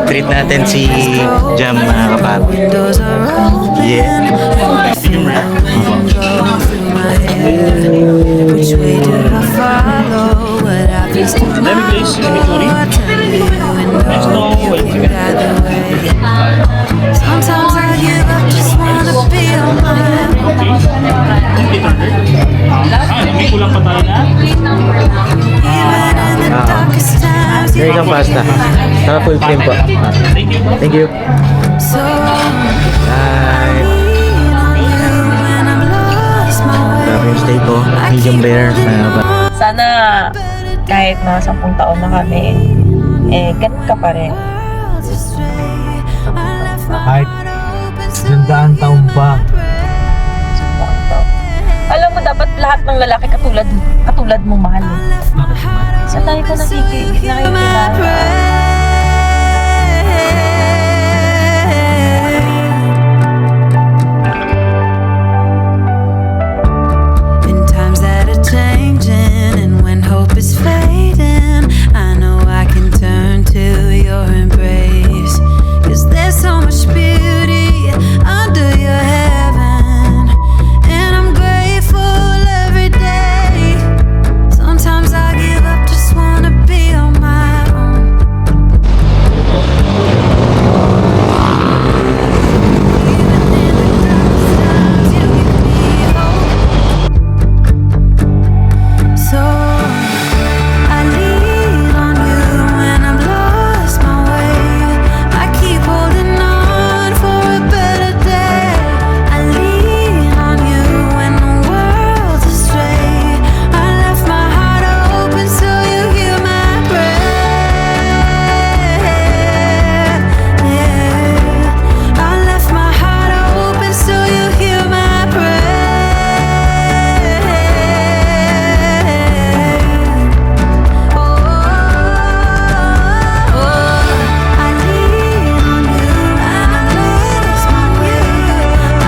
Treat natin si Jam, mga kapap. Yeah. Which way do I follow? What I've been Let me please, Victory. Next to Sometimes I give up, just wanna be on my own. may kulang pa tayo na. Even in the darkest times, May isang pasta. Saka full cream po. Thank you. Thank you. so Bye. lean on you when I'm lost my way. Grabe yung steak ko. Medium rare, mga kapap. Sana kahit mga 10 taon na kami, ganun ka pa rin. Kahit 100 taon pa. Alam mo, dapat lahat ng lalaki katulad mo mahal. Sa tayo ko nakikilala. In times that are changing and when hope is fading, I know I can turn to your embrace. 'Cause there's so much beauty under your heaven, and I'm grateful every day. Sometimes I give up, just wanna be on my own. So I lean on you when I'm lost my way. I keep holding on for a better day. I lean on you when the world's astray. I left my heart open so you hear my prayer. Yeah, I left my heart open so you hear my prayer. I lean on you and I'm lost my way.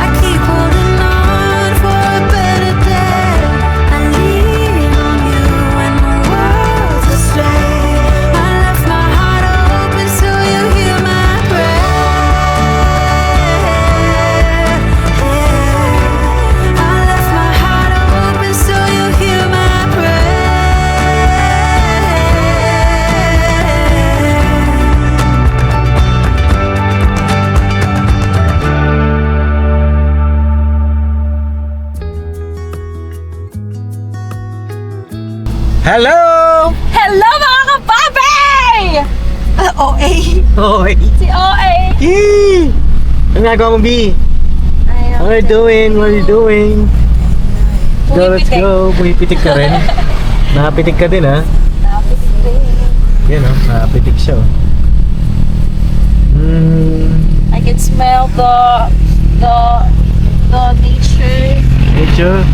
I keep holding on for a better day. I lean on you when the world's astray. I left my heart open so you hear my prayer. I left my heart open so you hear my prayer. Hello! Hello mga kababay! OA. Hoy! Si OA. Yee! Ano ginagawa mo, B? What are you doing? What are you doing? Go, let's Pumipitik. go. Pumipitik ka rin. Nakapitik ka din, ha? Yan, oh. Nakapitik siya, oh. I can smell the nature. Medyo.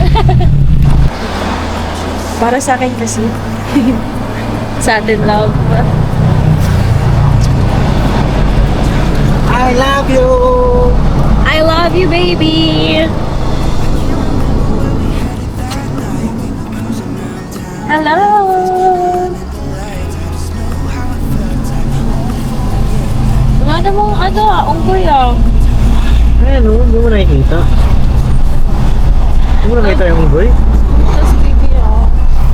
Para sa akin kasi. Sa atin love. I love you! I love you, baby. Hello. Ano mo, unggoy Ayan, oh. Hindi mo nakikita. Hindi mo nakikita yung unggoy? Tapos baby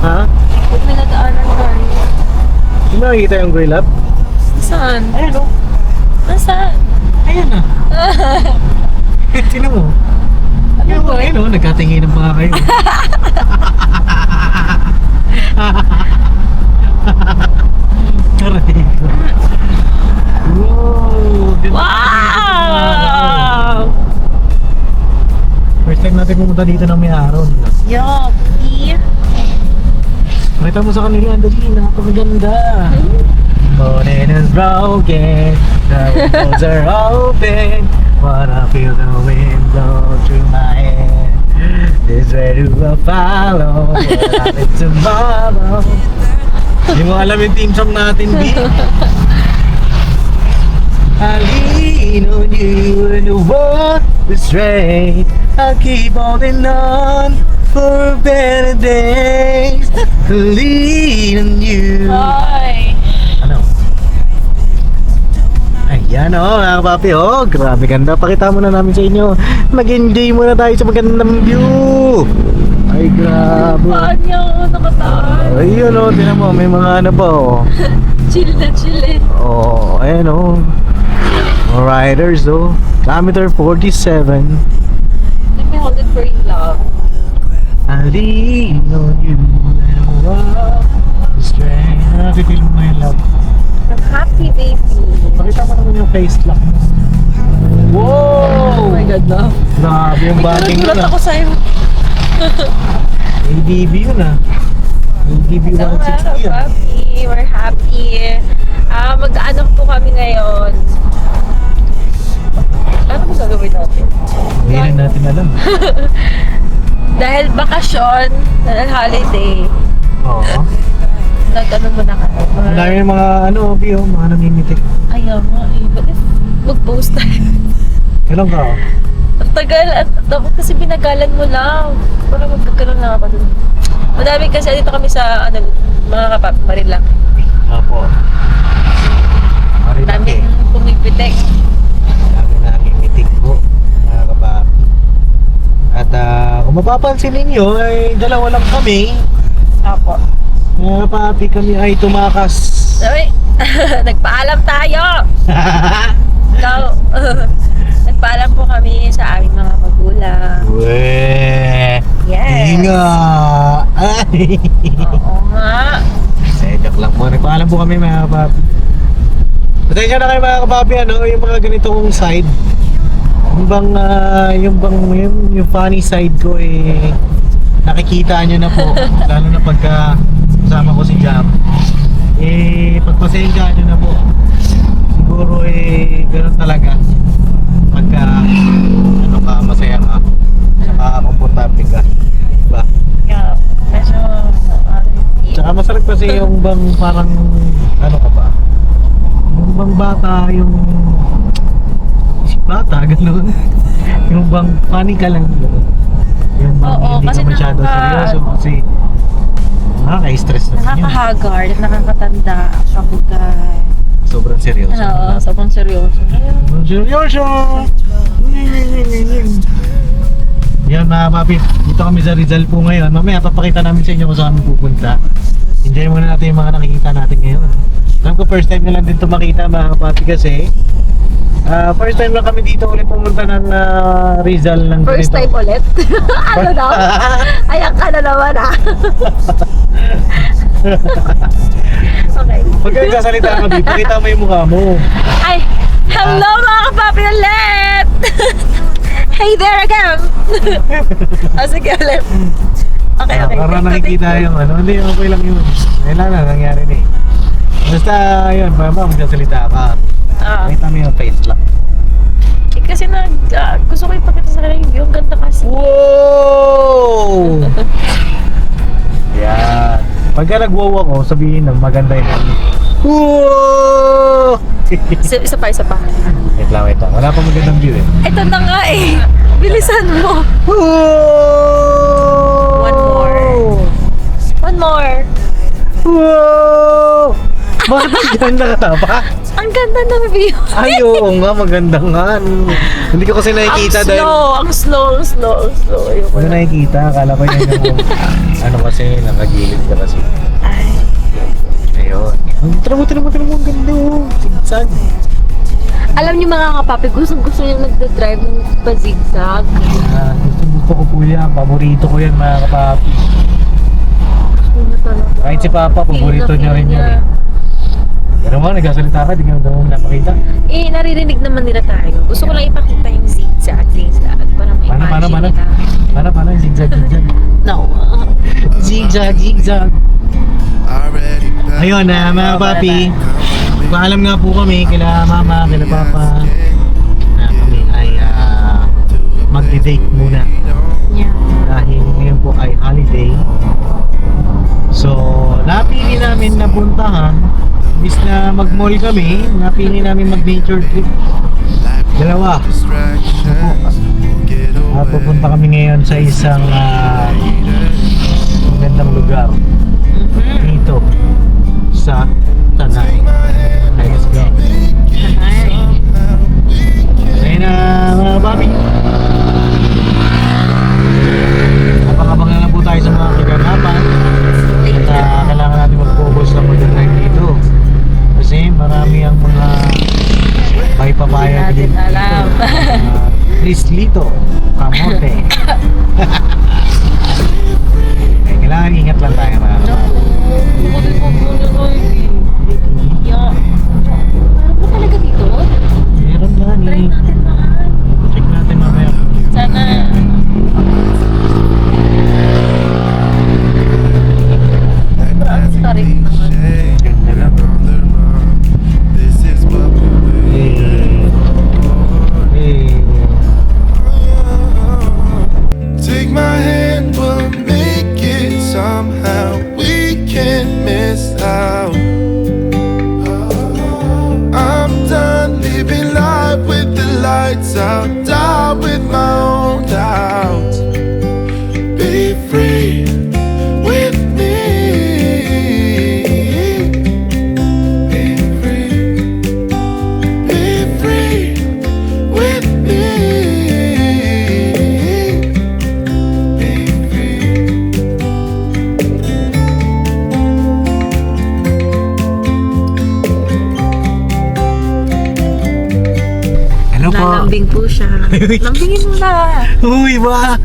Ha? Huwag may nadaanan tayo. Hindi mo nakikita yung unggoy, lab? Saan? Ayan, oh. Nasaan? Ayan, ah. Tingnan mo. Ano ba? Ayun, oh. Nagkatingin ng mga kayo. Aray ko. Wow! Ganda. Wow! First time natin pumunta dito ng may araw. Yucky. Makita mo sa kanila, ang dali, napakaganda. Morning is broken, the windows are open. Wanna feel the wind blow through my head. This way to follow, what happened tomorrow. Hindi mo alam yung team song natin, B. I lean on you and the world is straight. I'll keep holding on for better days. I lean on you. Hi. Ano? Ayan o, mga kapapi, oh, grabe ganda. Pakita muna namin sa inyo. Mag-enjoy muna tayo sa magandang view. Ay, grabe. Paan niya nakataas. Ayun o, tinan mo, may mga ano pa oh. Chill na chill eh. Oh, ayan o. Mga riders oh. Kilometer 47. Let me hold it for you, love. I lean on you and walk the strength. Nakakipil mo yung love. I'm happy, baby. Pakita mo naman yung face lock mo. Oh Wow! my God, love. Grabe yung batting mo Nagulat na. ako sa'yo. ADB yun ah. ADB So, 160 ah. happy. We're happy. Mag-ano po kami ngayon. Ano ba gagawin natin? Hindi na natin alam. Dahil bakasyon, dahil holiday, Oo. nag-ano muna kami. Ang dami yung mga ano, Bio, mga namimitik. Ayaw nga eh. Bakit mag-post tayo? Kailan ka? Ang tagal. Dapat kasi binagalan mo lang. Para magkakaroon na ako dun. Madami kasi dito kami sa ano, mga kapap, Marilaki. Apo. Marilaki. Daming pumipitek. Dami namimitik po, mga kapapi. At kung mapapansin ninyo, ay dalawa lang kami. Ako. Mga kapapi, kami ay tumakas. Sabi, nagpaalam tayo! So, nagpaalam po kami sa aming mga magulang. Weh! Yes! Inga! Ay! Oo nga. Joke lang po. Nagpaalam po kami mga kapapi. Pasensya na kayo mga kapapi, ano, yung mga ganitong side. Yung funny side ko eh, nakikita nyo na po. Lalo na pagka kasama ko si Jam. Eh, pagpasensya nyo na po. Siguro eh, ganun talaga. Pagka, ano ka, masaya ka. Saka komportable ka. Diba? Yeah, medyo, Tsaka masarap kasi yung bang parang, ano ka ba? Yung bang bata, yung isip bata, gano'n. Yung bang funny ka lang, gano'n. Yung bang Oo, hindi kasi ka masyado seryoso kasi nakaka-stress na yun. nakakahaggard, nakakatanda, kapugay. Sobrang seryoso. Oo, sobrang seryoso. Sobrang seryoso! Yan mga papi, dito kami sa Rizal po ngayon. Mamaya papakita namin sa inyo kung saan kami pupunta. Enjoy muna natin yung mga nakikita natin ngayon. Alam ko first time na lang din ito makita mga papi kasi first time lang kami dito ulit pumunta ng Rizal ng First ganito. time ulit? Ano daw? Ayan ka na naman ah. Okay. Pag nagsasalita ka dito, pakita mo yung mukha mo. Ay, hello mga kapapi ulit! Hey there again! Sige ulit. Okay, okay. Para nakikita yung ano, hindi, okay lang yun. Kailan na, nangyari na eh. Basta yun, mama, magsasalita ka. Pakita mo yung face lock. Eh, kasi gusto ko ipakita sa kanila yung view. Ang ganda kasi. Wow! Yan. Pagka nag-wow ako, sabihin na maganda yun. Wow! Isa pa. Wait lang. Wala pa magandang view eh. Ito na nga eh. Bilisan mo. Wow! One more. Wow! Bakit ang ganda ka pa? Ang ganda ng view. Ay, oo nga, maganda nga. Hindi ko kasi nakikita dahil... Ang slow. Ayoko Hindi na. nakikita, akala ko yun yung... ano kasi, nakagilid ka kasi. Ay. Ayun. Tira mo, ang ganda oh. Sigsag. Alam niyo mga kapapi, gusto niyo nagda-drive ng pa-zigzag. Gusto ko po yan, paborito ko yan mga kapapi. Gusto niyo talaga. Kahit si Papa, paborito niya rin yun eh. Pero mo, nagsasalita ka, di ka daw napakita. Eh, naririnig naman nila tayo. Gusto ko lang ipakita yung zigzag. Para Paano? ma-imagine nila. Paano? Zigzag. No. Zigzag. Ayun na mga papi. Paalam nga po kami kila mama, kila papa. Na kami ay magdi-date muna. Yeah. Dahil ngayon po ay holiday. So, napili namin na puntahan. Imbis na mag-mall kami, napili namin mag-nature trip. Dalawa. Pupunta kami ngayon sa isang magandang lugar. Dito sa Tanay. Let's go. Rislito, kamote. Okay, kailangan ingat lang tayo mga kapapi. Bukod ko muna tayo. Yeah. Meron ba talaga dito? Meron na Try ni. natin mahal. Check natin mamaya. Sana. Tarik naman. Ganda lang. Take my hand, we'll make it somehow. We can't miss out. I'm done living life with the lights out, die with my own doubts. Be free with me. Be free. Be free with me. Be free. Ano po? Lalambing po siya. Lambingin mo na. Uy, ba?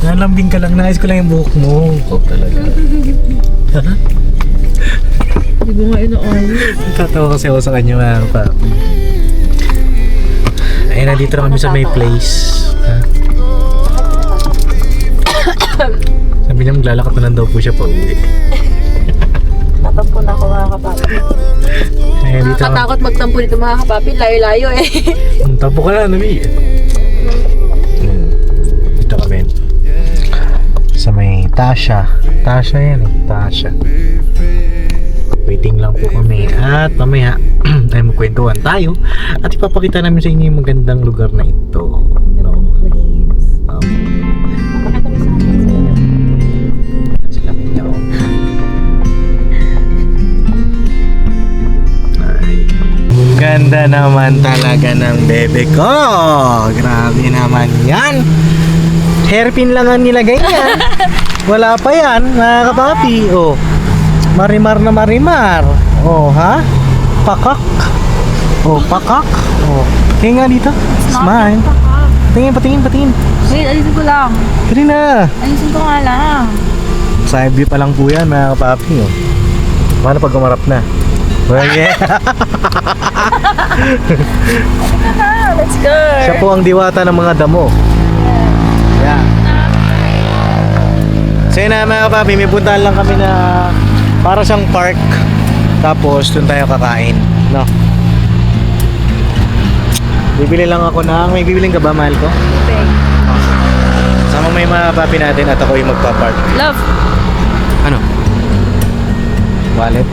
Nalambing ka lang. Nais ko lang yung buhok mo. Oh, talaga. Hindi mo nga ino-honor. Tatawa kasi ako sa kanya mga kapapi. Ayun, nandito na kami sa may place. Ha? Sabi niya maglalakad na lang daw po siya pa uwi. Tatampo na ako mga kapapi. Ayun, dito na. Nakatakot magtampo dito mga kapapi. Layo-layo eh. Tapo ka na, Nabi. Dito kami. Sa may Tasha. Tasha yan eh. Tasha. Waiting lang po kami. At mamaya ay magkwentuhan tayo. At ipapakita namin sa inyo yung magandang lugar na ito. No? Sila minyo. Ay. Ang ganda naman talaga ng bebe ko. Grabe naman yan. Hairpin lang ang nilagay niya. Wala pa yan, mga kapapi. Oh. Marimar na marimar. Oh, ha? Pakak. Oh, pakak. Oh. Tingin nga dito. Smile. Patingin, patingin. Wait, alisin ko lang. Dali na. Alisin ko nga lang. Side view pa lang po yan, mga kapapi. Oh. Paano pag umarap na? Well, yeah. Let's go. Siya po ang diwata ng mga damo. Yeah. So yun na mga kapapi, may puntahan lang kami na para siyang park. Tapos doon tayo kakain. No? Bibili lang ako ng... May bibiling ka ba, mahal ko? Sama may mga kapapi natin at ako yung magpa-park. Love. Ano? Wallet?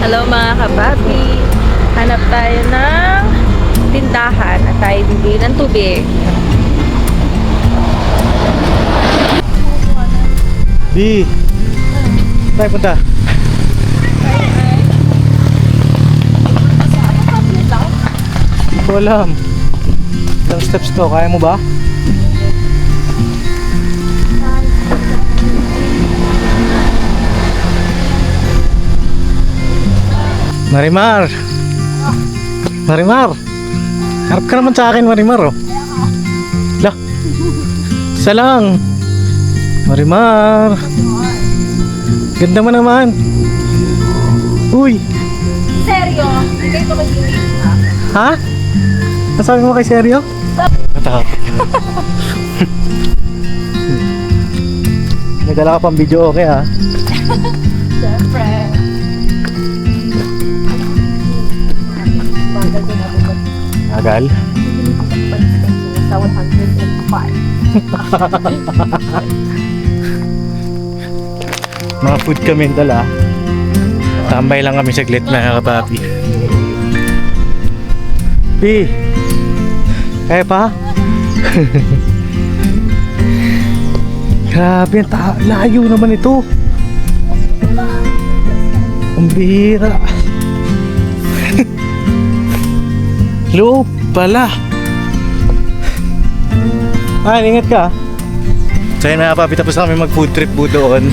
Hello mga kapapi. Hanap tayo ng tindahan at tayo bibili ng tubig. Di! Tayo punta? Hindi ko alam. Ilang steps to? Kaya mo ba? Marimar! Marimar! Harap ka naman sa akin, Marimar, oh. Lah! Isa lang! Marimar! Ganda mo naman! Uy! Seryo? Hindi kayo makikinig. Ha? Nasabi mo kay Seryo? Natakot. Nagdala ka pang video, okay ha? Siyempre. Agal? Sa 105. Mga food kami dala. Tambay lang kami saglit mga kapapi. Pi! Kaya pa? Grabe, layo naman ito. Ang bihira. Loob pala. Ingat ka. So yun mga papi, tapos na kami mag food trip po doon.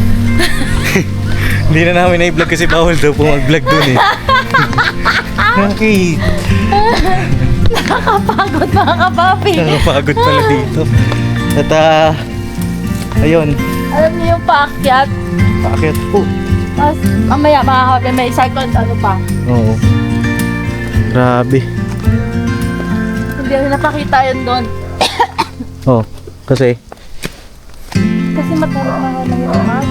Hindi na namin na-vlog kasi bawal daw po mag-vlog doon eh. Okay. Nakakapagod mga kapapi. Nakapagod pala dito. At ayun. Alam niyo yung paakyat. Paakyat po. Tapos mamaya makakapi may second ano pa. Oo. Grabe. Hindi na napakita yun doon. Oh, kasi Kasi matarap na lang yung mag.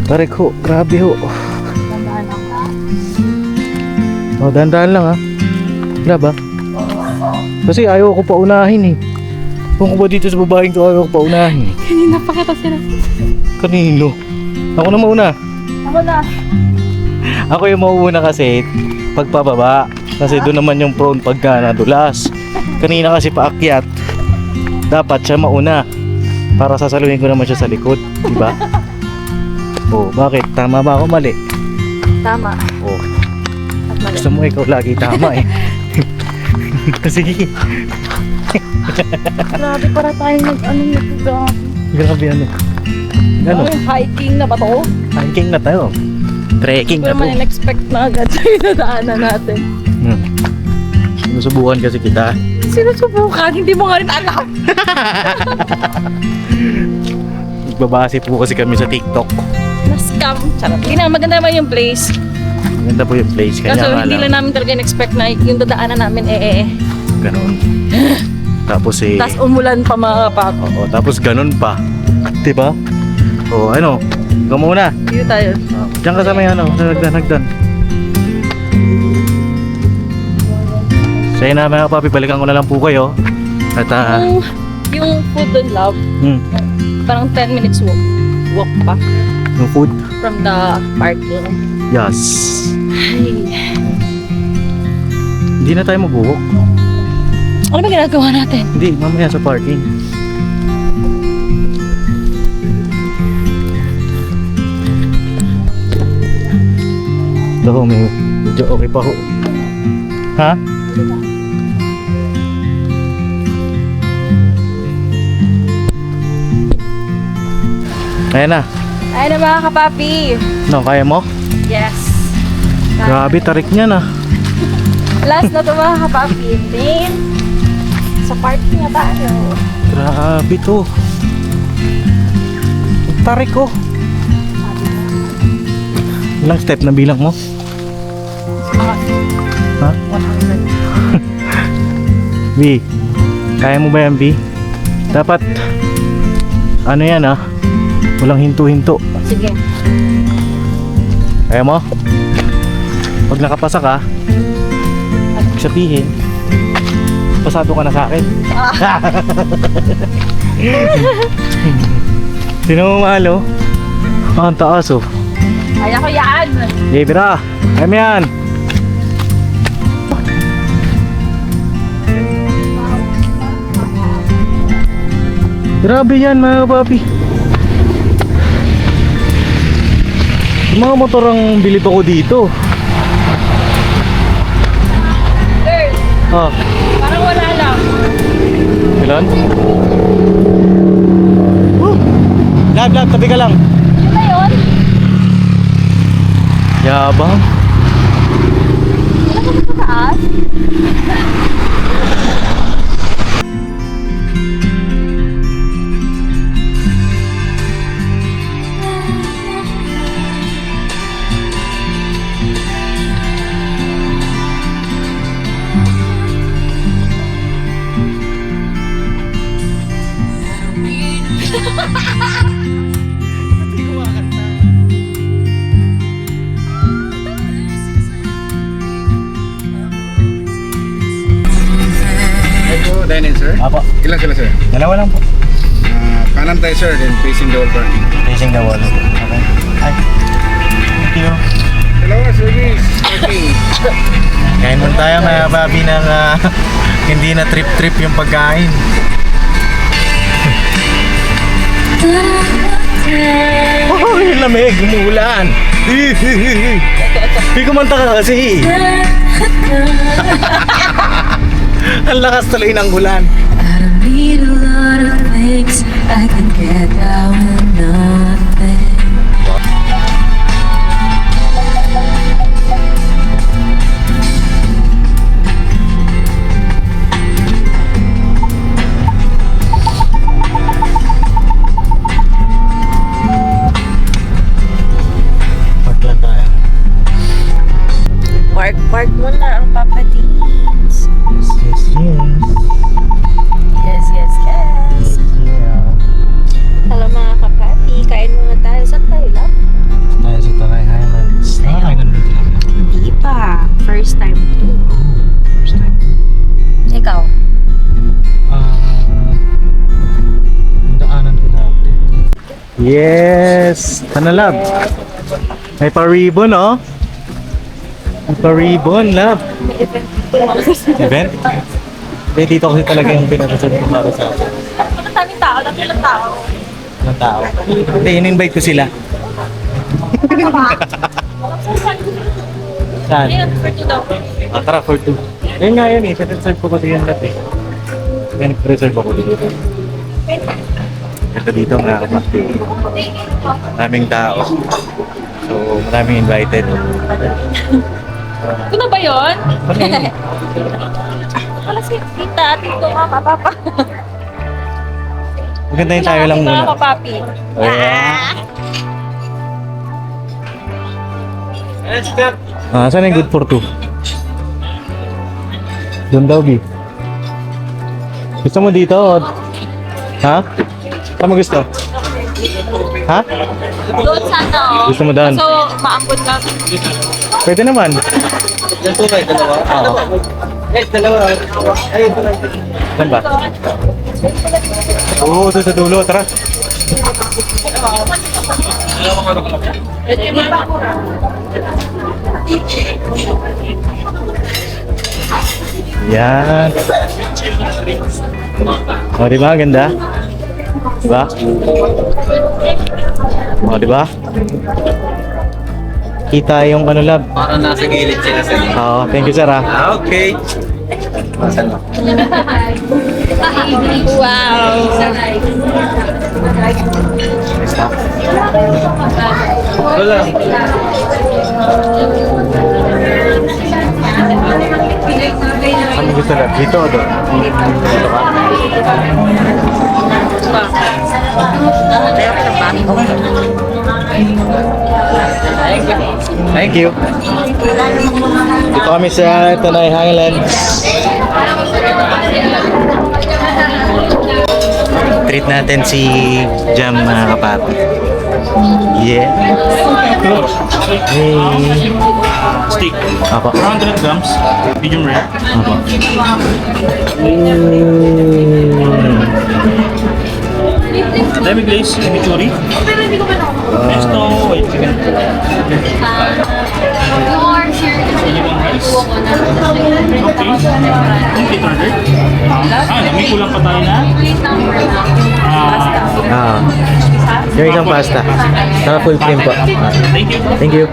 tarik ho. Grabe ho. Tandaan lang ka. Oh, dahan-dahan lang ha. Wala ba? Kasi ayaw ko paunahin eh. Kung ko ba dito sa babaeng to ayaw ko paunahin. Kanina pa kita sila. Kanino? Ako na mauna. Ako na. Ako yung mauuna kasi pagpababa. Kasi doon naman yung prone pagka nadulas. Kanina kasi paakyat. Dapat siya mauna. Para sasaluhin ko naman siya sa likod. Diba? Oh, bakit? Tama ba ako mali? Tama. Oh, At mali. gusto mo ikaw lagi tama eh. Sige. Grabe para tayong nag-ano nito ga. Grabe ano. Ano? Ay, hiking na ba to? Hiking na tayo. Trekking Hindi na naman to. in-expect na agad yung nadaanan natin. Sinusubukan kasi kita. Sinusubukan, hindi mo nga rin alam. Nagbabase po kasi kami sa TikTok. Na-scam. Charot. Hindi na, maganda naman yung place. Maganda po yung place. Kanya Kaso nga hindi lang lang. namin talaga in-expect na yung dadaanan namin Ganon. Tapos eh. Tapos umulan pa mga kapag. Oo, tapos ganon pa. Diba? O ano? Ikaw muna. Dito tayo. Diyan ka sa may ano. Sa nagdan. Sa'yo na mga papi. Balikan ko na lang po kayo. At Yung food and love, parang 10 minutes walk pa yung food. from the parking. Yes. Ay. Hindi na tayo mag-walk. Ano ba ginagawa natin? Hindi, mamaya sa parking. Dako, may medyo okay pa ho. Ha? Ayan na. Ay na mga kapapi. No, kaya mo? Yes. Grabe, tarik niya na. Last na to mga kapapi. Then, sa parking na tayo. Grabe to. Ang tarik ko. Ilang step na bilang mo? Ha? 100. B, kaya mo ba yan, B? Dapat, ano yan ah, walang hinto-hinto. Sige. Kaya mo? Pag nakapasa ka, ibig sabihin, pasado ka na sa akin. Sino mo mahal oh? Ah, ang taas oh. Kaya ko yan. Bira, kaya mo yan. Grabe yan mga papi. Yung mga motor ang bilib ako dito. Girl, Ah, parang wala lang. ilan? Lab, tabi ka lang. Yun na yun. Yabang. Wala ka sa taas. Ito, dine-in sir. Apo, Ilan sila sir? dalawa lang po. Kanan tayo sir, then facing the wall parking. Facing the wall. Okay. Ay. Thank you. Dalawa, service, parking. Kain muna tayo mga babi ng hindi na trip-trip yung pagkain. Oh, yung lamig, umuulan. Hindi kumanta ka kasi. Ang lakas tuloy ng ulan. I don't need a lot of things. I can get down with nothing. Park muna ang Papa D's. Yes, yes, yes. Yes, yes, yes. Yeah. Hello mga kapapi, kain muna tayo. Saan tayo lang? Tayo sa Tanay Highlands. Nakakain ka na dito lang. Hindi pa. First time to. First time. Ikaw? Yung daanan ko dati. Yes! Ano lab? May pa-ribbon, oh. May pa-ribbon, lab. Event? Hindi, dito kasi talaga yung pinag-reserve ko para sa akin. Ang daming tao, dami ng tao. Ng tao. Hindi, in-invite ko sila. Saan? Ayun, for two daw. Tara, for two. Ayun nga yun eh, pinag-reserve ko kasi yung lahat eh. Pinag-reserve ako dito. Ito dito nga ako. Maraming tao. So, maraming invited. Ito na ba yun? Wala si tita at ito mga papa. Maganda yung tayo lang Mga muna. kapapi. Saan yung good for two? Doon daw, B. Gusto mo dito? Ha? Saan mo gusto? Ha? Doon sana oh. Gusto mo doon? So, maambon lang. Pwede naman. Ito ba, dalawa? Oo. Dalawa. Ay, ito lang. Saan ba? Oo, doon sa dulo. Tara. Yan. O, di ba? Ganda? Di ba? O, di ba? Kita yung ano lab. Parang nasa gilid sila sa Oo, thank you sir ah. Okay. Saan mo? Wow! Wala. Ano gusto lab? Dito o doon? Dito ka? Thank you. Dito kami sa Tanay Highlands. Treat natin si Jam mga kapapi. Yeah. Hey. Steak, Apa. 400 grams, medium rare. Apa. Demi glaze, chimichurri. Pesto, white chicken. Sinigang rice. Okay. Complete order. May kulang pa tayo na. Yung isang pasta. Saka full cream po. Thank you. Thank you.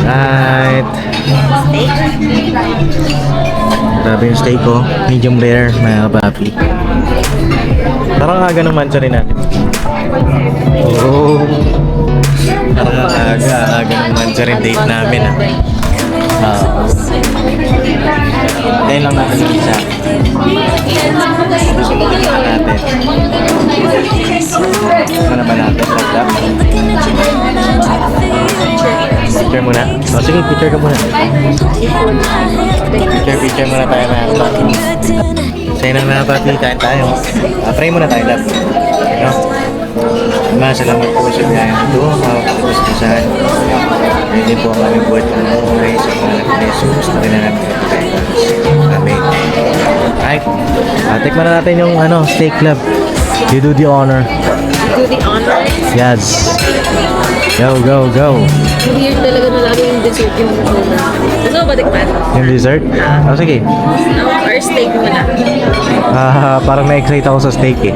Right. Grabe yung steak ko. Medium rare, mga kapapi. Parang aga naman siya rin natin. Oh. Parang aga naman siya rin date namin ah. Dahil lang natin yung isa. Natin. Ano ba natin? Laglag? Picture muna? O sige, picture ka muna. Picture muna tayo na pati. Sa'yo na mga pati, kain tayo. Pray muna tayo, love. No? Salamat po sa biyayang ito. Makapatos ko saan. Pwede po ang aming buhat ng buhay sa pangalan ni Jesus. Pagkailangan natin ito. Amen. Alright. Tikman na natin yung steak club. You do the honor. Do the honor. Yes. Go, go, go. Weird talaga na lagi yung dessert yung muna. Gusto mo ba tikman? Yung dessert? Oh, sige. Or steak muna. Parang na-excite ako sa steak eh.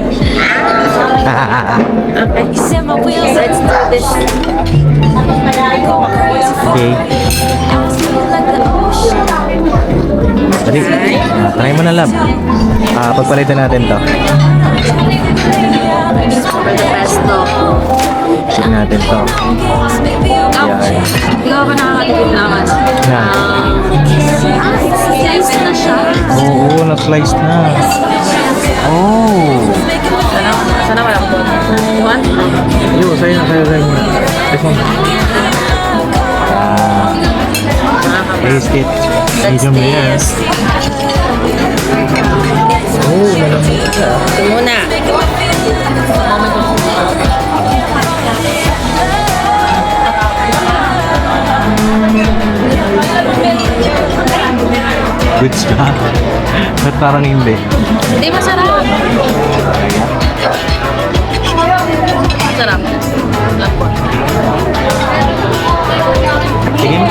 Okay. Let's do this. Okay. Dali. Try mo na, lab. Pagpalitan natin to. For the pesto. Check natin to. Yan. Ikaw ba nakakatipid naman? Na. Slice na siya. Oo, na-slice na. Oh. Sana wala ko doon. One? Ayun, sa'yo. This one. Taste it. Let's Medium rare. taste. Oh, malamig siya. Ito muna. Goods ka. Ba't parang hindi? Hindi masarap. Sarap. Tingin.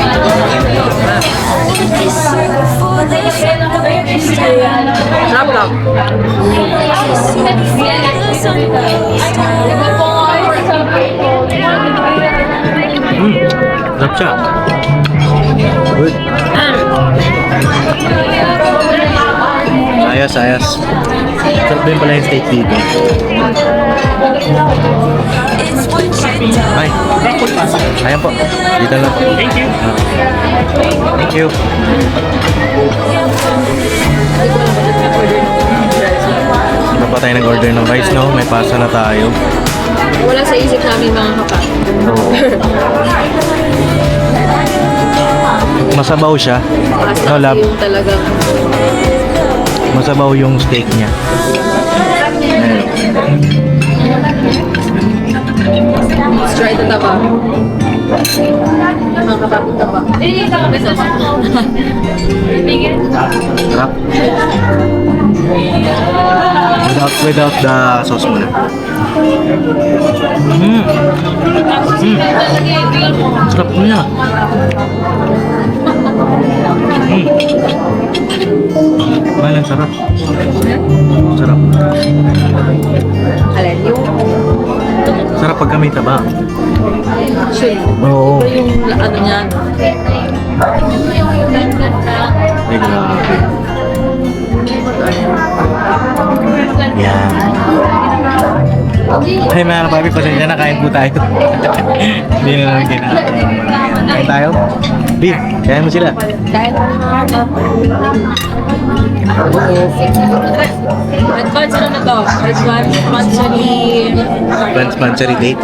Sarap lang. Sarap siya. Good. Ayos, ayos. Sarap din pala yung steak dito. Ay, ayan po. Dito lang. Thank you. Thank you. Ano pa tayo nag-order ng rice, no? May pasta na tayo. Wala sa isip namin mga kapatid. Oo. Masabaw siya. No, lab. Yung talagang Masabaw yung steak niya. let's try the taba. Mga kapatid taba. Sarap. Without the sauce muna. Sarap niya. Malang sarap. Sarap. Alin yung Sarap pag may taba. actually. Oo. Iba yung ano niya. Ay, grabe. Yan. Ay, mga kapabi, pasensya na, kain po tayo. Hindi na lang kinakain. Kain tayo? B, kaya mo sila. Dahil advance ano na to? Advance Monthsary date.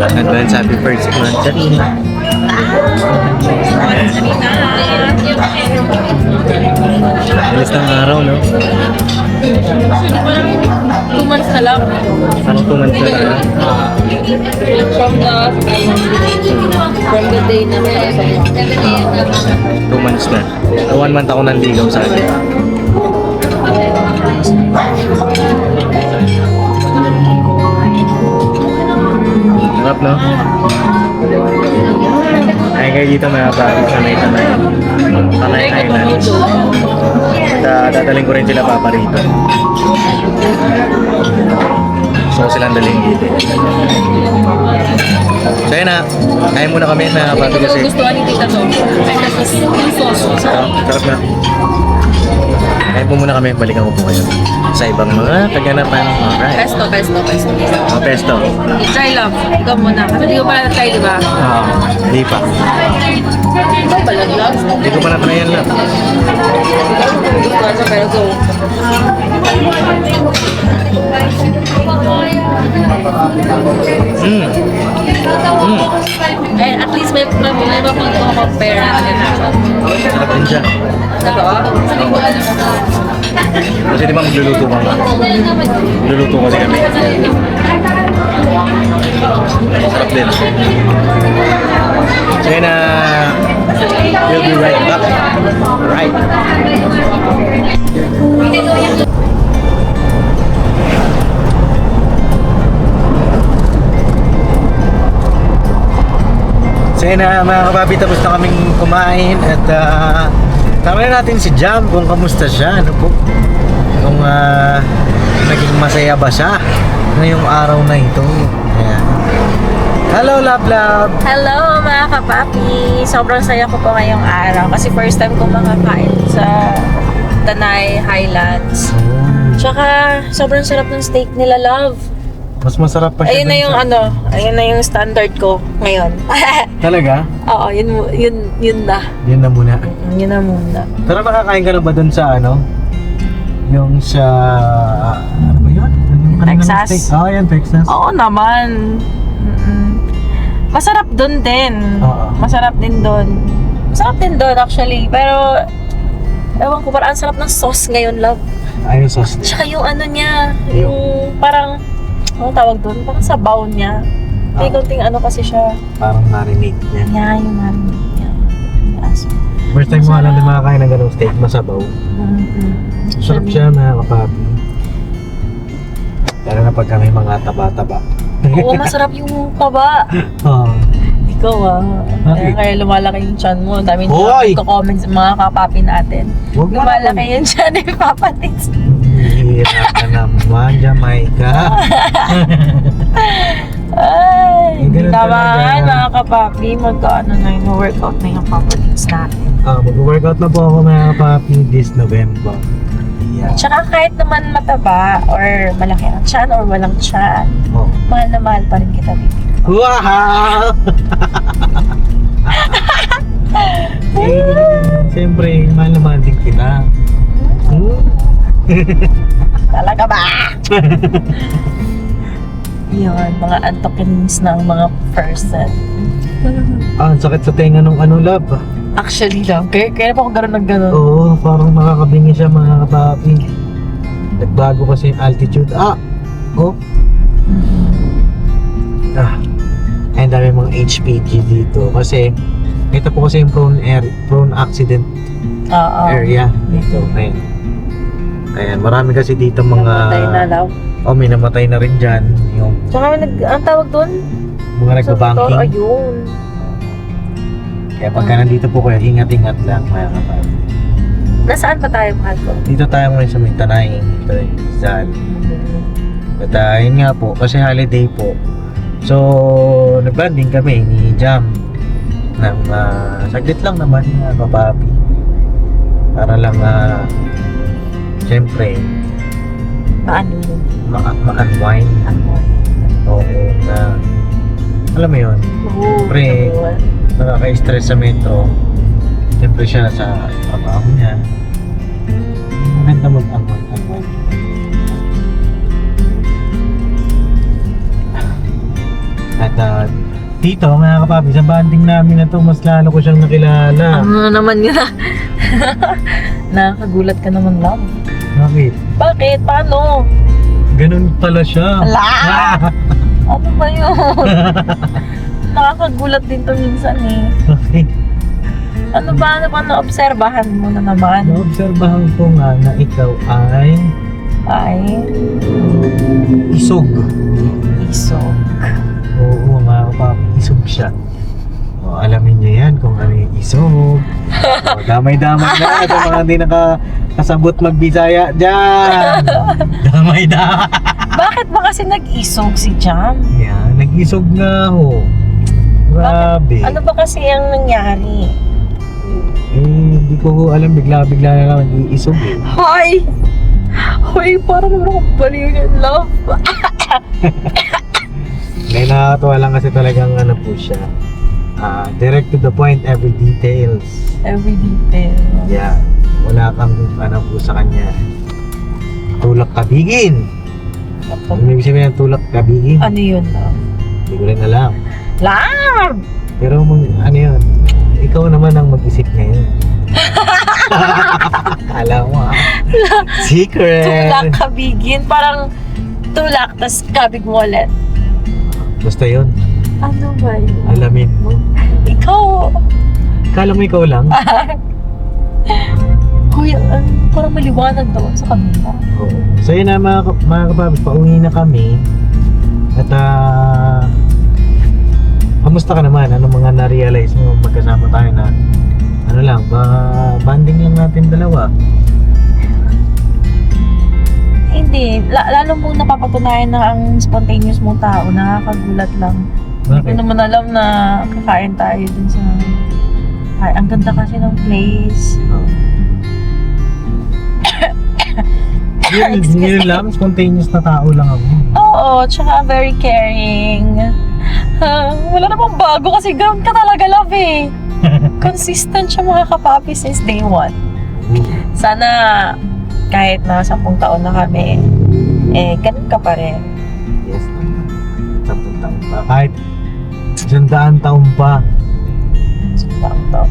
Advance happy first monthsary. Alis ng araw, no? 2 months na lang. Anong 2 months na lang? From the day na may 2 months na. 1 month ako nanligaw sa akin. Sarap, no? Ay, kayo dito mga pari, sanay-sanay. Sanay Islands. Dadaling ko rin sila papa rito. Gusto ko silang daling dito. So yun na, kain muna kami na pati kasi. gustuhan ni Tita to. Yung sauce. Sarap na. Kain po muna kami, balikan ko po kayo sa ibang mga kaganapan. Alright. Pesto. Mga pesto. I-try lang. Ikaw muna. Kasi hindi ko pala na-try, di ba? Hindi pa. Ikaw pala, vlogs. Hindi ko pa na-try yan lang. Gustuhan siya, pero go. And at least may mapag-compare na ganun. Sarap din siya. Totoo? Kasi di ba magluluto ka nga? Magluluto kasi kami. Sarap din. So yun na, we'll be right back. Right. So yun na mga kapapi, tapos na kaming kumain at tama na natin si Jam kung kamusta siya, ano po, kung naging masaya ba siya ngayong araw na ito. Ayan. Hello, Love Love! Hello mga kapapi! Sobrang saya ko po ngayong araw kasi first time ko makakain sa Tanay Highlands. Tsaka sobrang sarap ng steak nila, love. Mas masarap pa siya. Ayun na yung ayun na yung standard ko ngayon. Talaga? Oo, yun na. Yun na muna. Yun na muna. Pero nakakain ka na ba dun sa yung sa, ano ba yun? Yung kanilang Texas? steak? Oo, yan, Texas. Oo naman. Masarap dun din. Oo. Masarap din dun. Masarap din dun actually. Pero, ewan ko, parang ang sarap ng sauce ngayon, love. Ayun, sauce din. Tsaka yung ano niya, yung parang, anong tawag dun? Parang sabaw niya. May konting ano kasi siya. Parang marinate niya. Yeah, yung marinade niya. Yes. First time mo Masarap. alam din makakain ng ganong steak, masabaw. Mm-hmm. Sarap siya mga kapapi. Lalo na pagka may mga taba-taba. Oo, masarap yung taba. Oo. Ikaw Bakit? Kaya lumalaki yung chan mo. Ang dami Hoy! nagko-comments sa mga kapapi natin. Huwag na Lumalaki yung chan ni Papa Tits. Hihirap ka naman, Jamaica. Ay, hindi ganun naman talaga. mga kapapi. Magkaano na yung workout na yung Papa Tits natin. Mag-workout na po ako mga kapapi this November. Yeah. Tsaka kahit naman mataba or malaki ang chan or walang chan, Oh. mahal na mahal pa rin kita, baby. Wow! Siyempre, mahal naman din kita. Talaga ba? Yun, mga antokinings ng mga person. Ang sakit sa tenga nung ano, love. Actually lang, kaya pa ako gano'n ng gano'n. Oo, parang nakakabingi siya mga kapapi. Nagbago kasi yung altitude. Oh. Ang dami mga HPG dito. Kasi, ito po kasi yung prone accident Oo. area dito. Ayan. Ayan, marami kasi dito mga... Namatay na lang. May namatay na rin dyan. Yung Tsaka ang tawag doon? mga Sa motor, nagbabanking. ayun. Kaya pagka nandito po kayo, ingat-ingat lang mga kapatid. Nasaan pa tayo, mahal ko? Dito tayo ngayon sa may Tanay. Ito yung Rizal. At yun nga po, kasi holiday po. So, nag-banding kami ni Jam ng saglit lang naman mga kapapi. Para lang, siyempre, Paano yun? ma-unwind. Oo, na, alam mo yun, Oo. Pre. nakaka-stress sa metro. Siyempre siya sa trabaho niya. Maganda mag-unwind. At dito, mga kapapi, sa banding namin na to, mas lalo ko siyang nakilala. Ano naman yun? Nakakagulat ka naman lang. Bakit? Bakit? Paano? Ganun pala siya. Ala! Ano ba yun? Nakakagulat din to minsan eh. Okay. Ano ba na-obserbahan mo na naman? Naobserbahan ko nga na ikaw ay Ay, isog. isog. Oo, mga kapapi, isog siya. Alamin niyo yan kung ano yung isog. Damay-damay na sa mga hindi nakasabot mag-Bisaya dyan. Damay-damay. Bakit ba kasi nag-isog si Jam? Yan, nag-isog nga ho. Grabe. Ano ba kasi ang nangyari? Hindi ko ho alam, bigla-bigla na lang nag-iisog eh. Hoy! Hoy, parang naman ako baliw yung love. May nakakatawa lang kasi talagang ano po siya. Direct to the point, every details. Every detail. Yeah, wala kang ano po sa kanya. Tulak kabigin. Ano ibig sabihin ng tulak kabigin? Ano yun, love? Hindi ko rin alam. Love! Pero ano yun, ikaw naman ang mag-isip ngayon. Alam mo Secret. Tulak kabigin. Parang tulak, tas kabig wallet. Basta yun, Ano ba yun? alamin mo. Ikaw! Kala mo ikaw lang? Kuya, parang maliwanag doon sa kanila. Oo. So yun na mga kapapit, pauwi na kami. At kamusta ka naman? Ano mga na-realize mo magkasama tayo na ano lang, banding lang natin dalawa? Hindi. Lalo mong napapatunayan na ang spontaneous mong tao. Nakakagulat lang. Hindi ko Bakit? naman alam na kakain tayo dun sa... Ay, ang ganda kasi ng place. Oh. Yun lang, spontaneous na tao lang ako. Oo, tsaka very caring. Wala namang bago kasi ganoon ka talaga, love eh. Consistent siya mga kapapi since day one. Sana kahit na 10 taon na kami, ganun ka pa rin. Yes naman. 10 taon pa. Kahit 100 taon pa. Parang to.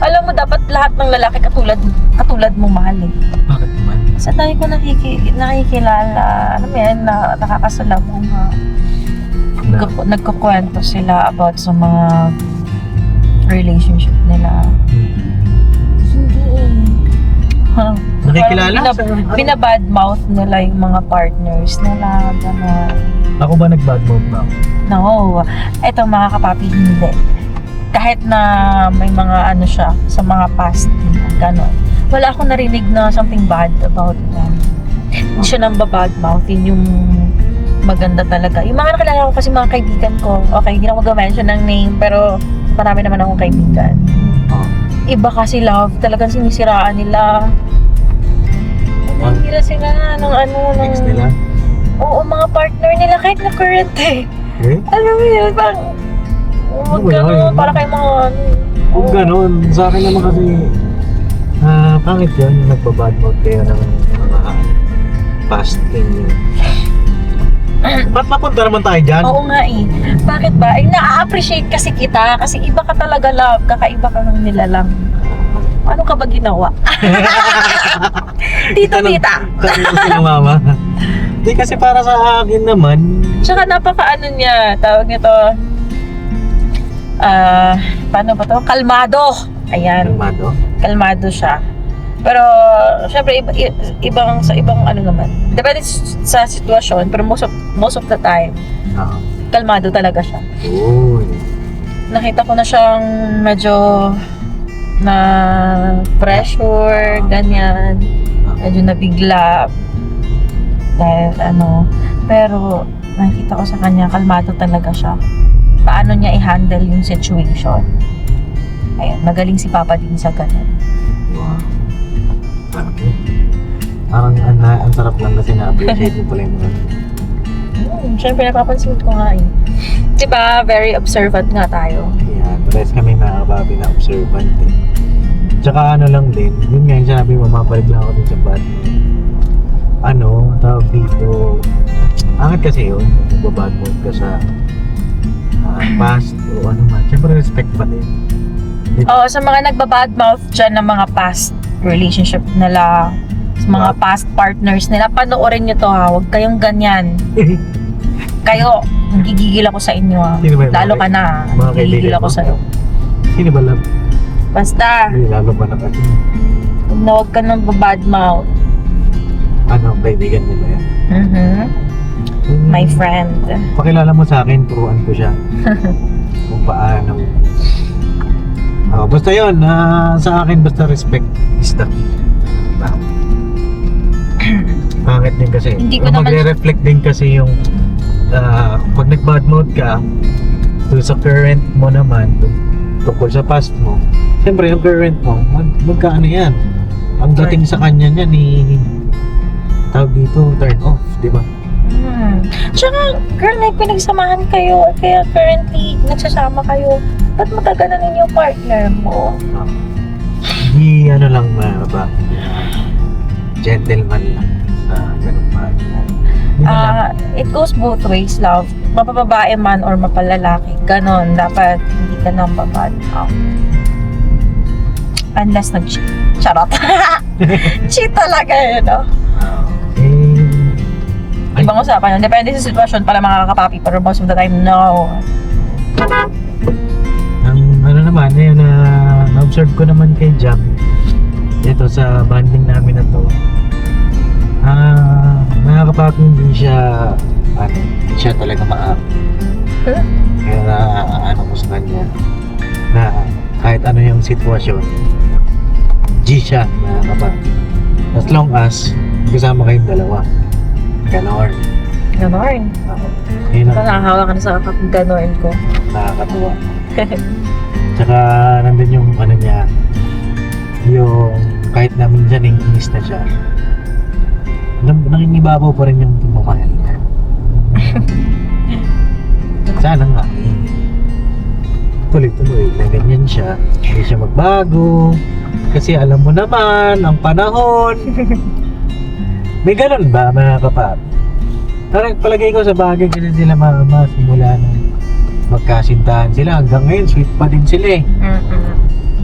Alam mo, dapat lahat ng lalaki katulad mo mahal eh. Bakit naman? Sa dahil ko nakikilala, alam mo yan, na nakakasalubong nagkukwento sila about sa mga relationship nila. Hindi eh. Nakikilala? Binabadmouth nila yung mga partners nila. Gano'n. Ako ba nag-badmouth na? No. Eto mga kapapi, hindi. Kahit na may mga ano siya sa mga past niya, gano'n. Wala akong narinig na something bad about them. Hindi siya nang babadmouthin yung maganda talaga. Yung mga nakilala ko kasi mga kaibigan ko, okay, hindi na ako mag-mention ng name, pero marami naman akong kaibigan. Oh. Iba kasi love, talagang sinisiraan nila. Hindi sila ng ano, ng... Ex nila? Oo, mga partner nila kahit na current eh. Eh? Alam mo yun, parang... Ano ba yun? Para kay mga ano... Kung ganun, sa akin naman kasi pangit yun, yung nagbabadmouth kayo ng mga past thing yun. Ba't mapunta naman tayo dyan? Oo nga eh. Bakit ba? Ay, na-appreciate kasi kita. Kasi iba ka talaga, love. Kakaiba ka ng nilalang. Ano ka ba ginawa? Tita. Tanong ko sila mama. Di kasi para sa akin naman. Tsaka napaka-ano niya, tawag nito, paano ba to? Kalmado. Ayan. Kalmado? Kalmado siya. Pero, syempre, ibang sa ibang ano naman. Depende sa sitwasyon, pero most of the time, Oo. kalmado talaga siya. Uy. Nakita ko na siyang medyo na pressure, ganyan. Medyo nabigla. Dahil ano, pero nakita ko sa kanya, kalmado talaga siya. Paano niya i-handle yung situation. Ayun, magaling si Papa din sa ganun. Wow. Parang ang sarap lang kasi na-appreciate mo pala yung mga Siyempre, napapansin ko nga eh. Diba, very observant nga tayo. yan. Parehas kami mga kababi na observant eh. Tsaka ano lang din, yun nga yung sabi mo, mapalik lang ako dun sa bad. Ano, tawag dito, angat kasi yun, magbabad mode ka sa past o ano man. Siyempre respect pa din. Oo, sa mga nagbabadmouth dyan ng mga past relationship nila, sa mga past partners nila, panoorin nyo to ha, huwag kayong ganyan. Kayo, gigigil ako sa inyo ha. Sino ba yung Lalo mga- ka na ha. mga kaibigan Gigigil ako mo? sa'yo. Sino ba love? Basta, Hindi, lalo ba na kasi. huwag ka nang babadmouth. Ano, kaibigan mo ba yan? My friend. Pakilala mo sa akin, turuan ko siya. Kung paano. Basta yun, sa akin basta respect is the key. Pangit din kasi. Hindi ko naman- Magre-reflect din kasi yung pag nag-bad mode ka dun sa current mo naman tungkol sa past mo, siyempre yung current mo magkaano yan, ang dating sa kanya niyan tawag dito turn off, di ba? Tsaka, girl, like pinagsamahan kayo, kaya currently nagsasama kayo, ba't magkagananin yung partner mo? Hindi ano lang ba, gentleman lang sa ganun ba. It goes both ways, love. Mapababae man or mapalalaki, ganon. Dapat hindi ka nang babad out. Unless nag-cheat. Charot. Cheat talaga yun, no? Ibang usapan yun. Depende sa sitwasyon pala mga kakapapi, pero most of the time, no. Ang ano naman, yun na-observe ko naman kay Jam ito sa banding namin na to, mga kapatid, hindi siya talaga ma-up. Kaya ano ko sa kanya na kahit ano yung sitwasyon, G siya, mga kapatid, as long as kasama kayong dalawa. Ganon. Ganon. Yun ang Nakakahawa ka na sa ganon ko. nakakatuwa. Tsaka nandun yung ano niya, yung kahit na minsan inis na siya, nangingibabaw pa rin yung pagmamahal niya. Sana nga tuloy-tuloy na ganyan siya, hindi siya magbago kasi alam mo naman ang panahon. May ganun ba mga kapap? Parang palagay ko sa bagay kasi sila mama simula na magkasintahan sila. Hanggang ngayon, sweet pa din sila eh.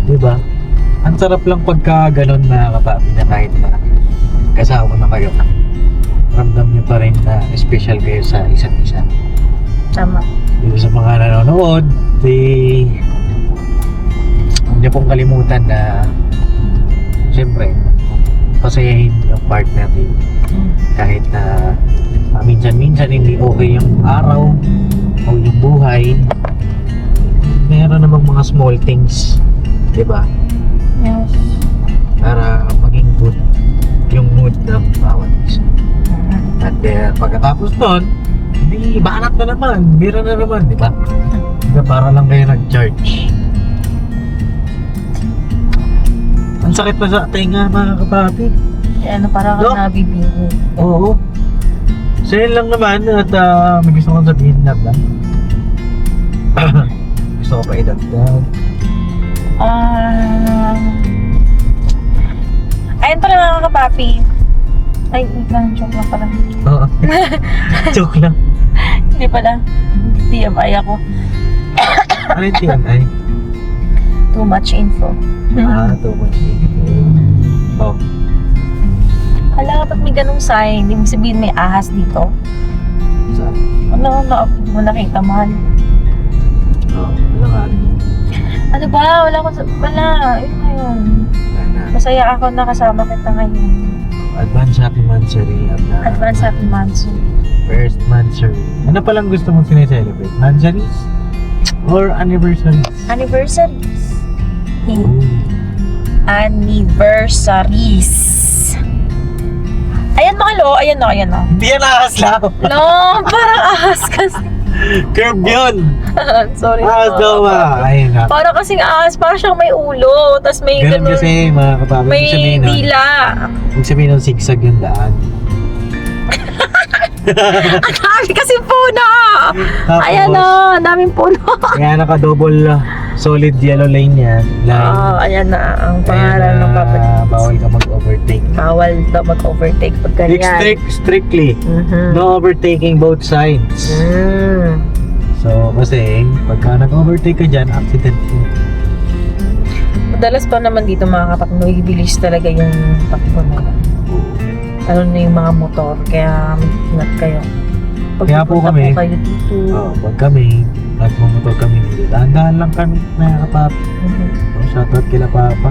Diba? Ang sarap lang pagka ganon na kapapi na kahit na kasama na kayo. Ramdam nyo pa rin na special kayo sa isa't isa. Tama. Dito sa mga nanonood, huwag niyo pong kalimutan na siyempre, pasayahin yung part natin. Kahit na minsan-minsan hindi okay yung araw o yung buhay, meron namang mga small things, di ba? Yes. Para maging good yung mood ng bawat isa. At pagkatapos nun, hindi banat na naman, bira na naman, di ba? Diba, para lang kayo nag-charge. Ang sakit pa sa tenga mga kapapi. Ano, parang No? nabibigo. Oo. So yun lang naman at may gusto kong sabihin lang. Gusto ko pa idagdag. Ayun pala mga kapapi. Ay, wait lang, joke lang pala. Oo. Joke lang. Hindi pala. TMI ako. Ano yung TMI? Too much info. Too much. Oh. Hala, ba't may ganung sign? Hindi mo sabihin may ahas dito? Saan? Ano, hindi mo nakita man. Oo. Wala nga rin. Ano ba? Wala ko wala. Yun na yun. Wala na. Masaya ako nakasama kita ngayon. Advance Happy Mansary. Advance Happy Monthsary. First Mansary. Ano palang gusto mong sineselebrate? Mansaries? Or anniversaries? Anniversaries. Ooh. Anniversaries. Ayan mga lo, ayan no, ayan no. Hindi yan ahas lang. No, parang ahas kasi. Curve yun. Sorry. Ahas daw ba? Ayun nga. Parang kasing ahas, parang siyang may ulo, tapos may Ganun ganun, kasi mga kapatid. may dila. Ibig sabihin ng zigzag yung daan. Ang dami kasi puno! Tapos, Ayan o, daming puno. Kaya naka-double solid yellow lane yan. Line. Ayan na ang Kaya pangalan ng kapatid. bawal ka mag-overtake. Bawal daw mag-overtake pag ganyan. Strictly. Mhm. No overtaking both sides. Mm. So, kasi pagka nag-overtake ka dyan, accident mo. Madalas pa naman dito mga kapatid, nabibilis talaga yung takbo na yan. Ano na yung mga motor, kaya mag-ingat kayo. Pag Kaya po pupunta kami, po kayo dito. Pag kami, nagmumotor kami dito, dahan-dahan lang kami, mga kapapa. Mhm. Shoutout kila Papa.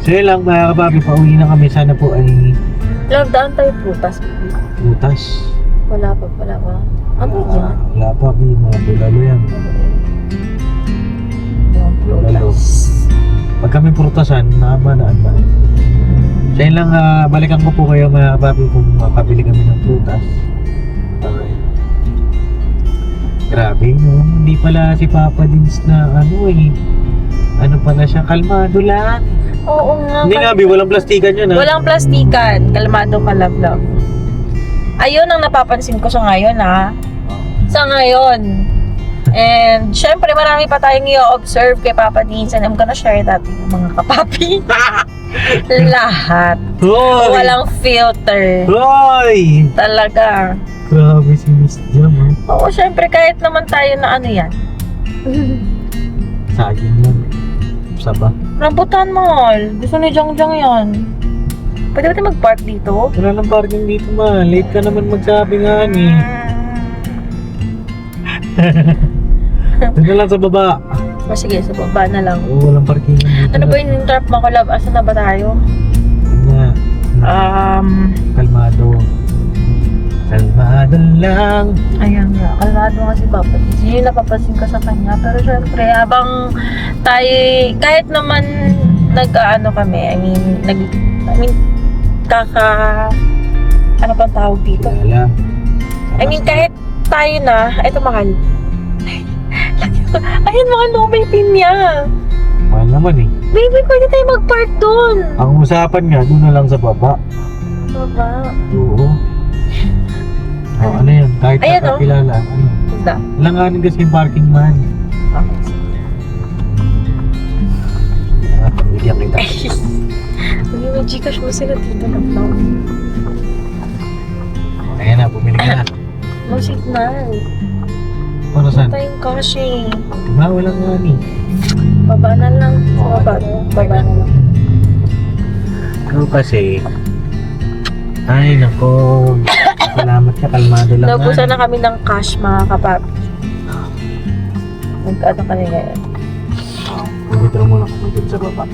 So yun lang mga kapapi, pauwi na kami. Sana po ay Love, daan tayo prutas. butas. Wala pa. Ano yan? Wala pa, Bi. Mga bulalo yan. Yung prutas. Pag kami prutasan, nakamanaan ba? So yun lang, balikan ko po kayo mga kapapi kung makabili kami ng prutas. Alright. Grabe, no? Hindi pala si Papa Dins na ano pala siya, kalmado lang. Oo nga. Hindi nga, Bi, walang plastikan yun, ha? Walang plastikan. Kalmado ka, love. Ayun ang napapansin ko sa ngayon, ha? Sa ngayon. And, syempre, marami pa tayong i-observe kay Papa Deans and I'm gonna share that with mga kapapi. Lahat. Hoy! Walang filter. Hoy! Talaga. Grabe si Miss Jam, ha? Oo, syempre, kahit naman tayo na ano yan. Saging lang. Saba. Rambutan, mahal. Gusto ni Jongjong yan. Pwede ba tayo mag-park dito? Wala lang parking dito, ma. Late ka naman magsabi nga, ni. Doon na lang sa baba. O sige, sa baba na lang. Oo, walang parking dito. Ano ba yung interrupt mo ko, love? Asan na ba tayo? Nga. Kalmado. Kalmado lang. Ayun nga, kalmado nga si Papa. Yun yung napapansin ko sa kanya. Pero syempre, habang tayo, kahit naman kami, ano pang tawag dito? Wala. Kahit tayo na, eto mahal. Ayun mga no, may pinya. Mahal naman eh. Baby, pwede tayo mag-park doon. Ang usapan nga, doon na lang sa baba. Baba. Oo. Ano yan? Kahit Ayan, nakakilala. Ano? Basta. Langanin kasi yung parking man. Okay. Bigyan kita. Uy, may Gcash mo sila dito na vlog. Ayan na, bumili ka na. No signal. Para saan? Ito yung Kashi. Diba? Walang nga ni. Baba na lang. Baba na lang. Baba na lang. Ano kasi? Ay, nako. Salamat ka, kalmado lang. Naubusan na kami ng cash, mga kapap. Nag-ano kami ngayon. Withdraw mo lang kami dun sa baba.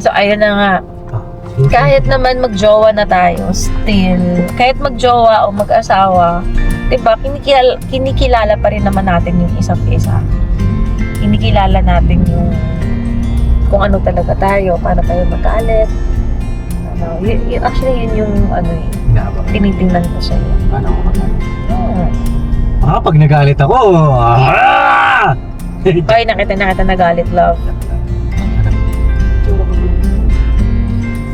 So, ayun na nga. Ah, Kahit naman magjowa na tayo, still, kahit magjowa o mag-asawa, diba, kinikilala pa rin naman natin yung isa't isa. Kinikilala natin yung kung ano talaga tayo, paano tayo magkaalit. Ano, actually, yun yung ano Hinabang. tinitingnan ko sa'yo. Paano ako magalit? Hmm. Pag nagalit ako, Ay, nakita nagalit, love.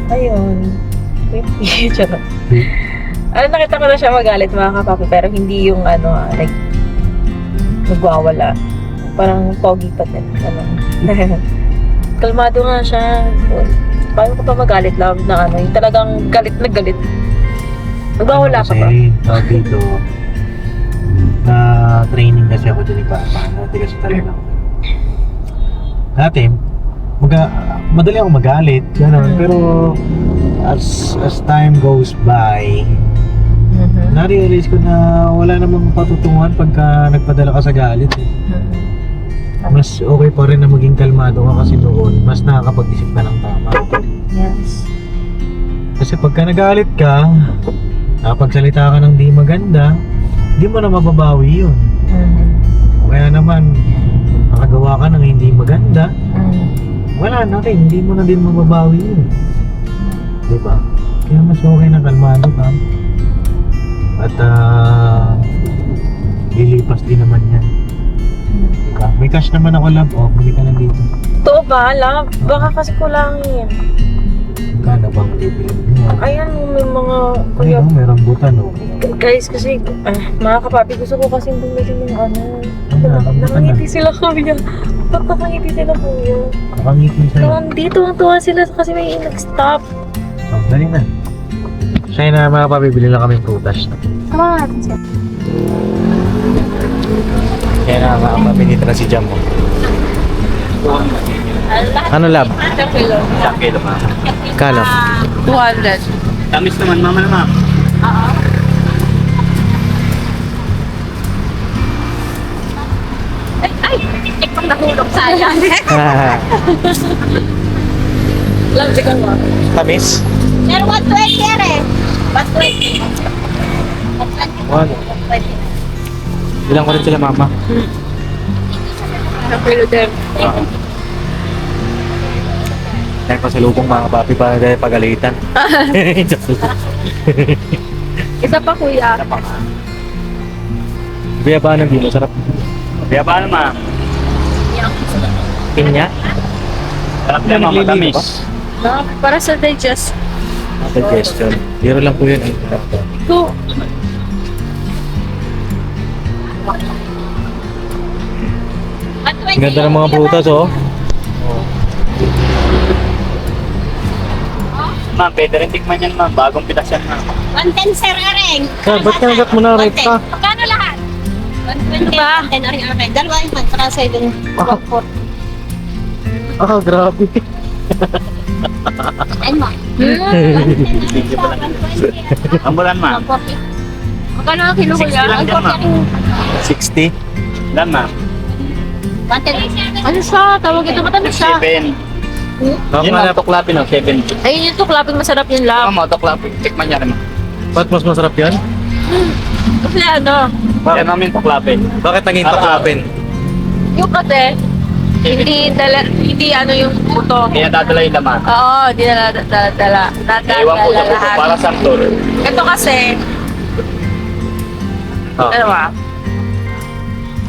Ayun. Creepy. Charot. Ano, nakita ko na siya magalit, mga kapapi, pero hindi yung ano, like, nagwawala. Parang pogi pa din. Ano. Kalmado nga siya. Paano ka pa magalit, love, na ano, yung talagang galit na galit. Nagwawala ka ba? Kasi, tawag dito, na training kasi ako dyan ni Papa. Dati kasi talaga dati, madali ako magalit, gano'n. Pero, as time goes by, Mhm. na-realize ko na wala namang patutunguhan pagka nagpadala ka sa galit. Eh. Mas okay pa rin na maging kalmado ka kasi doon, mas nakakapag-isip ka ng tama. Yes. Kasi pagka nagalit ka, nakapagsalita ka ng di maganda, di mo na mababawi yun. Mhm. Kaya naman, nakagawa ka ng hindi maganda, Mhm. wala na rin, hindi mo na din mababawi yun. Diba? Kaya mas okay na kalmado ka. At lilipas din naman yan. Diba? May cash naman ako, love. O, bili ka na dito. Totoo ba, love? Baka kasi kulangin. Magkano bang bibili mo? Ayan, may mga kuya. Ayun, may rambutan, o. Guys, kasi, mga kapapi, gusto ko kasi bumili ng ano. Rambutan na. Nakangiti sila, kuya. Ba't nakangiti sila, kuya? Nakangiti sa'yo. Dito, ang tuwa sila kasi may nag-stop. So, dali na. Siya na mga pabibili lang kaming prutas. Tama natin siya. Kaya na mga pabili na si Jam mo. Ano, lab? Kilo. Kilo ma. Kalo? 200. Tamis naman, mama na ma'am. Ay, pang nahulog saya. Love, chicken mo. Tamis? Pero 120 yan eh. 120. Ano? Bilang ko rin sila, mama. Ang kilo din. Dahil pa sa lubong mga papi pa dahil pagalitan. Isa pa, kuya. Biya ba ng vino? Sarap. Kaya ba ma'am? Pinya? Sarap yan ma'am, matamis. Para sa digest. Digestion. Biro lang po yun. Ito. Ang ganda ng mga prutas, oh. Ma'am, pwede rin tikman yan ma'am. Bagong pitas yan ma'am. 110 sir Areng. Sir, ba't kinagat mo na rate ka? Magkano lahat? 120, 110 Areng Areng. Dalawa yung man, para sa'yo din. 140. Ah, grabe. Ayun mo. Video pa lang. 120. Ambulan ma'am. 140. Magkano ang kilo, 60 lang yan ma'am. 60? Lan ma'am. 110. Ano siya? Tawag ito, matamis siya. 7. Yun ma'am, tuklapin o. 7. Ayun yung tuklapin, masarap yun lang. Ma'am, tuklapin. Tikman niya rin ma'am. Ba't mas masarap yan? Kasi ano, Yan ma'am yung tuklapin. Bakit naging taklapin? yung kate, hindi ano yung puto. Kaya dadala yung laman. Oo, hindi na nadadala. Iwan po sa puso lahat. para sa tour. Ito kasi, Ah. ano ba?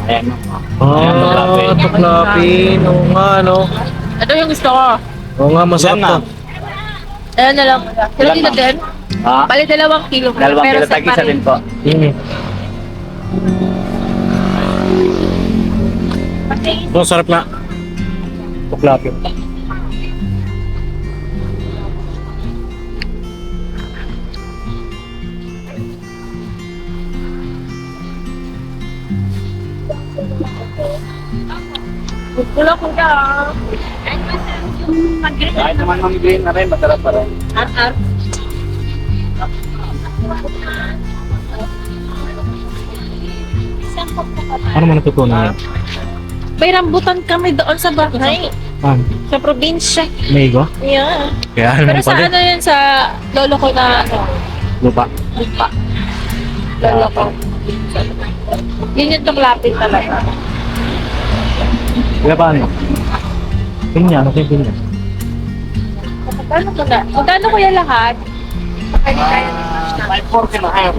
Ayan ma'am. Ah, tuklapin. tuklapin. Oo nga, no? Ito yung gusto ko. Oo nga, masarap Ilan, to. ma'am? Ayan na lang. Kilo Ilan, dito ma'am? din. Ha? Bali 2 kilo. Dalawang Pero kilo tag-isa separate. din po. Ito, sarap na. Tuklapin. Wala ko ka. Ay, masarap yung mag-green. Kahit naman mag-green na rin, masarap pa rin. Isang cup na ka. Ano man natutunan yan? May rambutan kami doon sa bahay. Sa probinsya. Maigo? Yeah. Kaya ano Pero sa pala? ano yun, sa lolo ko na ano, Lupa. lupa. Lolo ko. Yun yung tuklapin talaga. Kaya paano? Pinya, ano kayo pinya? Magkano ko na? Magkano ko yung lahat? Kaya 540 na kayo.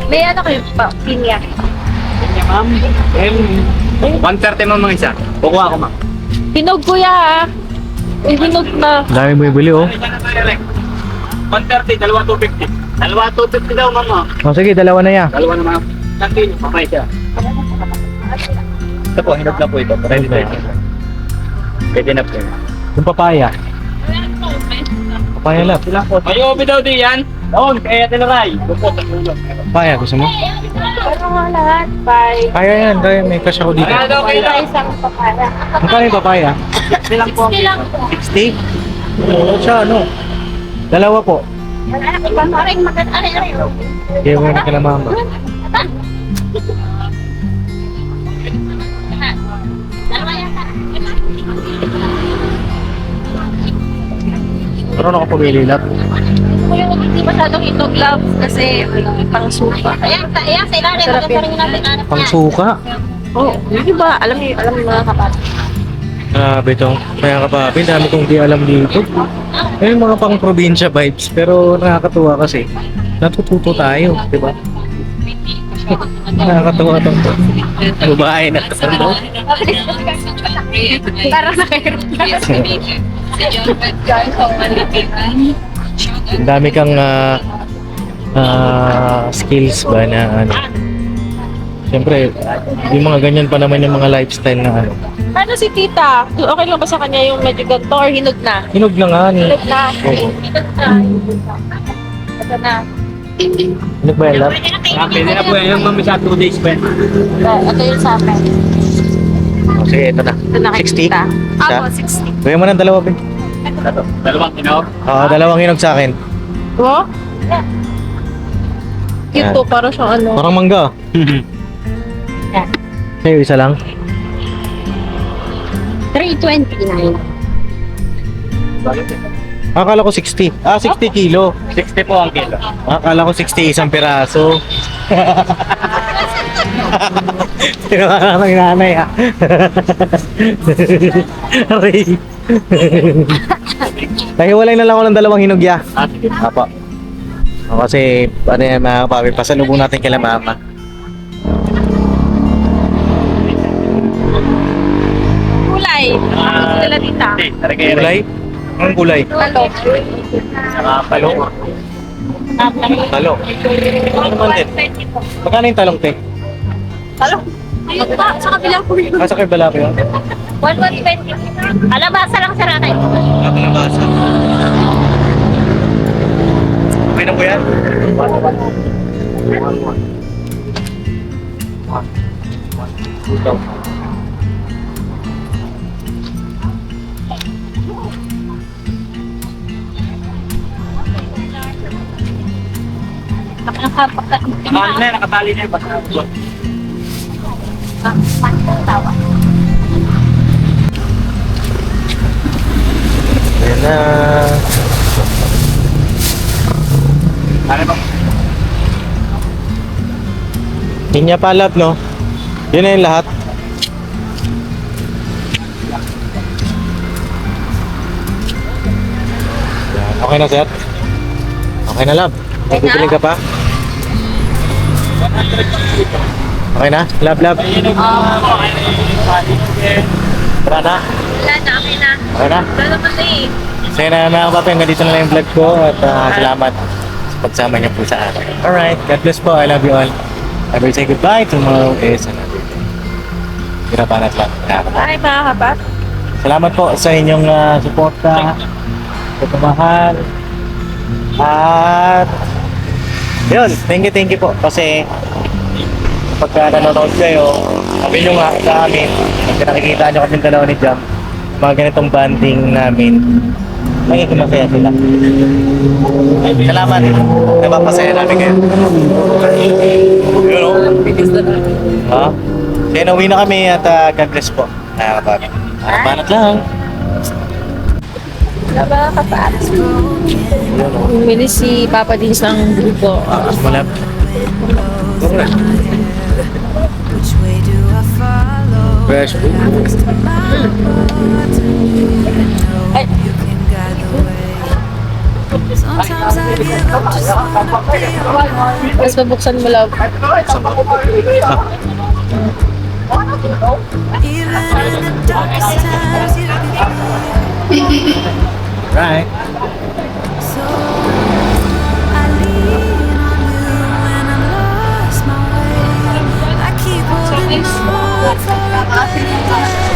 may ano kayo pa, pinya. Kanya ma'am. 130 mo mga isa. Kukuha ko ma'am. Hinog kuya ah. May hinog na. Dami mo ibili oh. 130, dalawa 250. Dalawa 250 daw ma'am. Oh, sige, dalawa na yan. Dalawa na ma'am. Nanti, papay siya. Ito po, hinog na po ito. Ready na yan. Pwede na po. Yung papaya. Papaya lap. May obi daw din yan. Doon, kaya tinaray. Bukot ang ulo. Papaya, gusto mo? Ano nga lahat? Bye. Kaya yan, kaya may cash ako dito. Kaya daw kayo lang. Isang papaya. Magkano yung papaya? Silang po. 60? Oo, siya ano? Dalawa po. Aring maganda. Aring. Kaya mo na kila mama. Dalawa yata. Pero ako pumili lap. Kuya, hindi masyadong hinog love kasi pang supa. Ayan, sa ilalim. Sarap Maganda yan. rin natin anak Pang yan. suka. Oo, di ba? Alam niyo mga kapatid. Grabe tong. Kaya kapapin, dami kong di alam dito. Yung mga pang probinsya vibes. Pero nakakatuwa kasi. Natututo tayo, di ba? Nakakatuwa tong babae na to. Para sa kayo. Ang dami kang skills ba na ano. Siyempre, yung mga ganyan pa naman yung mga lifestyle na ano. Ano si tita? Okay lang ba sa kanya yung medyo ganito or hinog na? Hinog na nga. Hinog na. Oo. Hinog na. Ito na. Hinog ba yan, love? Pwede na po yan. Yung mami sa 2 days pa yan. Ito yung sa akin. O, sige, ito na. Ito na kay 60? tita. Siya? Ako, 60. Gawin mo ng dalawa, Ben. Dalawang kinog. Oo, dalawang hinog sa akin. Oh? Cute Yan. to, parang siyang ano. Parang mangga. Sa'yo, isa lang. 329. Akala ko 60. 60 kilo. 60 po ang kilo. Akala ko 60 isang piraso. Tinawaran ng nanay ah. Aray. Nahiwalay na lang ako ng dalawang hinugya. Sige. Apo. O, kasi ano yan mga kapapi, pasalubong natin kila mama. Kulay. Ano nila tita? Gulay? Anong gulay? Talong. Saka palong. Talong. Ano naman din? Magkano yung talong, te? Talong. Ayun pa, sa kabilang po yun. Asa kayo bala ko yun? 120. Alabasa lang sa ratay. Ako na basa. Okay na po yan? Nakatali na, nakatali na yung basta. Ayan na. Ano ba? Pinya palap, no? Yun na yung lahat. Yan. Okay na, sir? Okay na, love? Bibili ka pa? Okay na? Love, love? Tara na? Wala na, okay na. Okay na? Wala naman na eh. Sige na mga kapapi, hanggang dito na lang yung vlog ko at salamat sa pagsama niyo po sa akin. Alright, God bless po. I love you all. I will say goodbye. Tomorrow is another day. Hirapan at lang. Bye mga kapat. Salamat po sa inyong suporta, pagmamahal. At yun, thank you po kasi pagka nanonood kayo, sabi nyo nga sa amin, pagka nakikita nyo kami dalawa ni Jam, mga ganitong banding namin, magiging masaya sila. Salamat. Napapasaya namin kayo. Yun o. Ha? Kaya nauwi na kami at God bless po. Nakakapagod. Banat lang. Bumili si Papa Dins ng grupo. Tapos mo lang. Which way do I follow? Fresh food. Ay. You can guide the way. Sometimes I give up, just wanna be alone. Tapos mabuksan mo love. Even in the darkest times, you can Right. so I lean on you when I lost my way. I keep holding on for a better day.